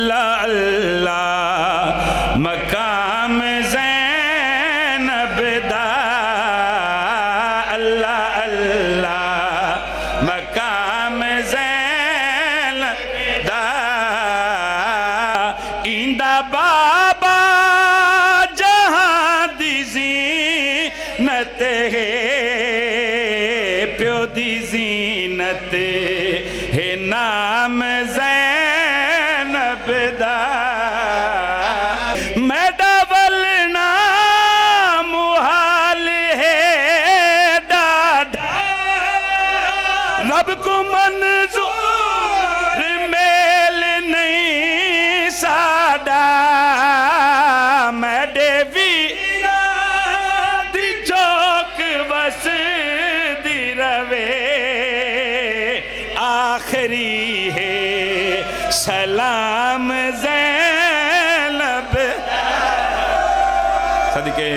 अल्लाह मकाम ज़ैनब दा अल्लाह अल्लाह मकाम ज़ैनब दा इंदा बाबा जहां दी ज़ीनत है प्यो दी ज़ीनत है नाम ज़ैनब दा मैडा वलना मुहाल है डाढा रब को मंजूर मेल नहीं साडा मैडे वीरा दी चौक बस दी रवे आखिरी है सलाम ज़ैनब सदके